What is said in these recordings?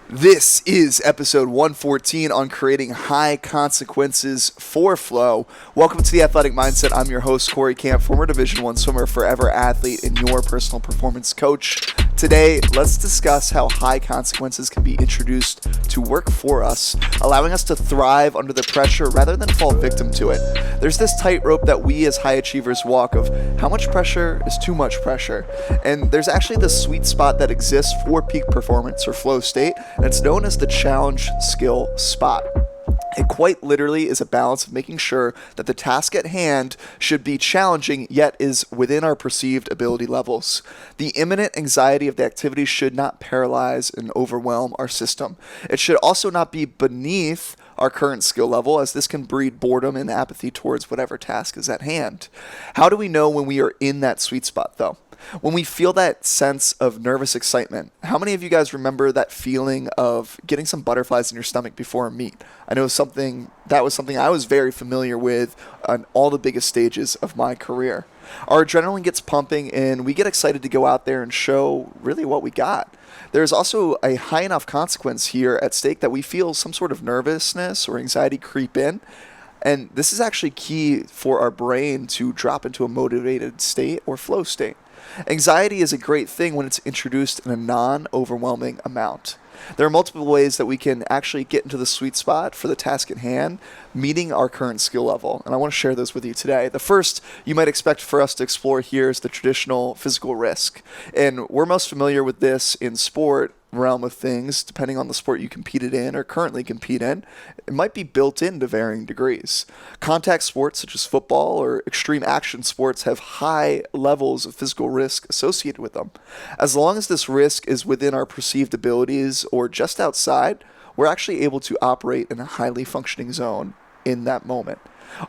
This is episode 114 on creating high consequences for flow. Welcome to the Athletic Mindset. I'm your host, Corey Camp, former Division I swimmer, forever athlete, and your personal performance coach. Today, let's discuss how high consequences can be introduced to work for us, allowing us to thrive under the pressure rather than fall victim to it. There's this tightrope that we as high achievers walk of how much pressure is too much pressure. And there's actually this sweet spot that exists for peak performance or flow state, and it's known as the challenge skill spot. It quite literally is a balance of making sure that the task at hand should be challenging yet is within our perceived ability levels. The imminent anxiety of the activity should not paralyze and overwhelm our system. It should also not be beneath our current skill level, as this can breed boredom and apathy towards whatever task is at hand. How do we know when we are in that sweet spot, though? When we feel that sense of nervous excitement, how many of you guys remember that feeling of getting some butterflies in your stomach before a meet? I know that was something I was very familiar with on all the biggest stages of my career. Our adrenaline gets pumping and we get excited to go out there and show really what we got. There's also a high enough consequence here at stake that we feel some sort of nervousness or anxiety creep in. And this is actually key for our brain to drop into a motivated state or flow state. Anxiety is a great thing when it's introduced in a non-overwhelming amount. There are multiple ways that we can actually get into the sweet spot for the task at hand, meeting our current skill level. And I want to share those with you today. The first you might expect for us to explore here is the traditional physical risk. And we're most familiar with this in sport realm of things, depending on the sport you competed in or currently compete in. It might be built in to varying degrees. Contact sports such as football or extreme action sports have high levels of physical risk associated with them. As long as this risk is within our perceived abilities or just outside, we're actually able to operate in a highly functioning zone in that moment.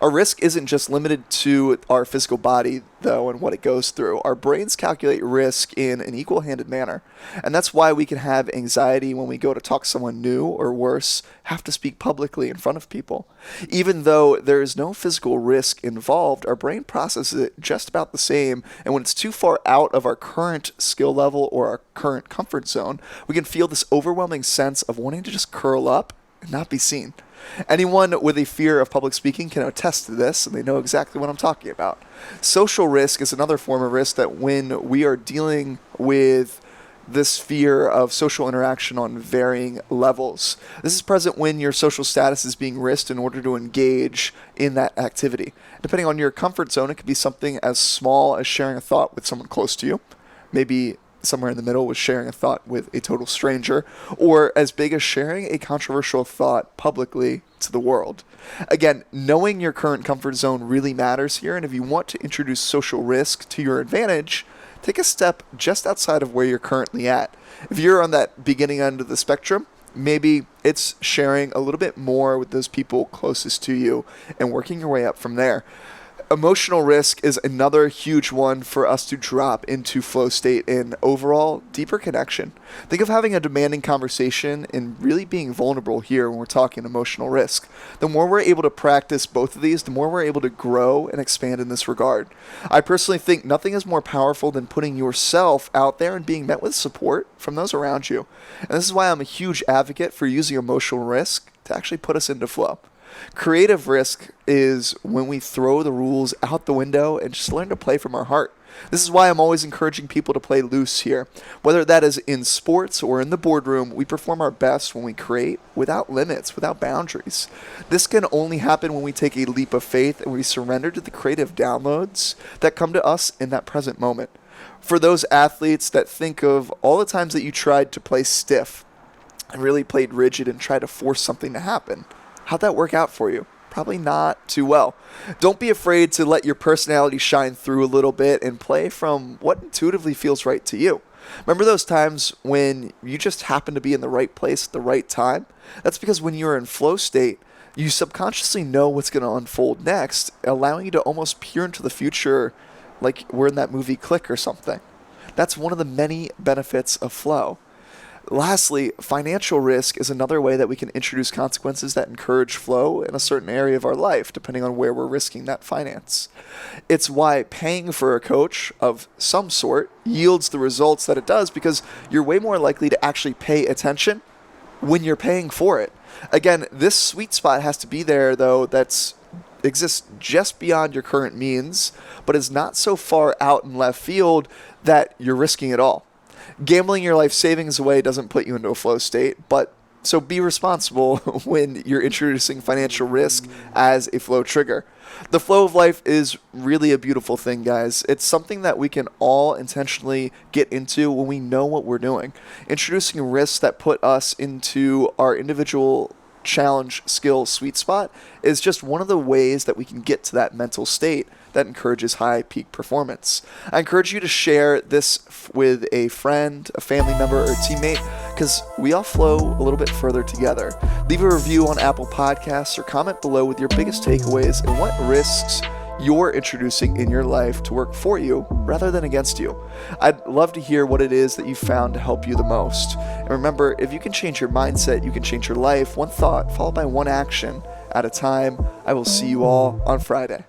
Our risk isn't just limited to our physical body, though, and what it goes through. Our brains calculate risk in an equal-handed manner. And that's why we can have anxiety when we go to talk to someone new, or worse, have to speak publicly in front of people. Even though there is no physical risk involved, our brain processes it just about the same, and when it's too far out of our current skill level or our current comfort zone, we can feel this overwhelming sense of wanting to just curl up and not be seen. Anyone with a fear of public speaking can attest to this, and they know exactly what I'm talking about. Social risk is another form of risk that when we are dealing with this fear of social interaction on varying levels. This is present when your social status is being risked in order to engage in that activity. Depending on your comfort zone, it could be something as small as sharing a thought with someone close to you, maybe somewhere in the middle with sharing a thought with a total stranger, or as big as sharing a controversial thought publicly to the world. Again, knowing your current comfort zone really matters here, and if you want to introduce social risk to your advantage, take a step just outside of where you're currently at. If you're on that beginning end of the spectrum, maybe it's sharing a little bit more with those people closest to you and working your way up from there. Emotional risk is another huge one for us to drop into flow state and overall deeper connection. Think of having a demanding conversation and really being vulnerable here when we're talking emotional risk. The more we're able to practice both of these, the more we're able to grow and expand in this regard. I personally think nothing is more powerful than putting yourself out there and being met with support from those around you. And this is why I'm a huge advocate for using emotional risk to actually put us into flow. Creative risk is when we throw the rules out the window and just learn to play from our heart. This is why I'm always encouraging people to play loose here. Whether that is in sports or in the boardroom, we perform our best when we create without limits, without boundaries. This can only happen when we take a leap of faith and we surrender to the creative downloads that come to us in that present moment. For those athletes that think of all the times that you tried to play stiff and really played rigid and tried to force something to happen, how'd that work out for you? Probably not too well. Don't be afraid to let your personality shine through a little bit and play from what intuitively feels right to you. Remember those times when you just happen to be in the right place at the right time? That's because when you're in flow state, you subconsciously know what's going to unfold next, allowing you to almost peer into the future like we're in that movie Click or something. That's one of the many benefits of flow. Lastly, financial risk is another way that we can introduce consequences that encourage flow in a certain area of our life, depending on where we're risking that finance. It's why paying for a coach of some sort yields the results that it does, because you're way more likely to actually pay attention when you're paying for it. Again, this sweet spot has to be there, though, exists just beyond your current means, but is not so far out in left field that you're risking it all. Gambling your life savings away doesn't put you into a flow state, but so be responsible when you're introducing financial risk as a flow trigger. The flow of life is really a beautiful thing, guys. It's something that we can all intentionally get into when we know what we're doing. Introducing risks that put us into our individual challenge skill sweet spot is just one of the ways that we can get to that mental state that encourages high peak performance. I encourage you to share this with a friend, a family member, or a teammate, because we all flow a little bit further together. Leave a review on Apple Podcasts or comment below with your biggest takeaways and what risks you're introducing in your life to work for you rather than against you. I'd love to hear what it is that you found to help you the most. And remember, if you can change your mindset, you can change your life. One thought followed by one action at a time. I will see you all on Friday.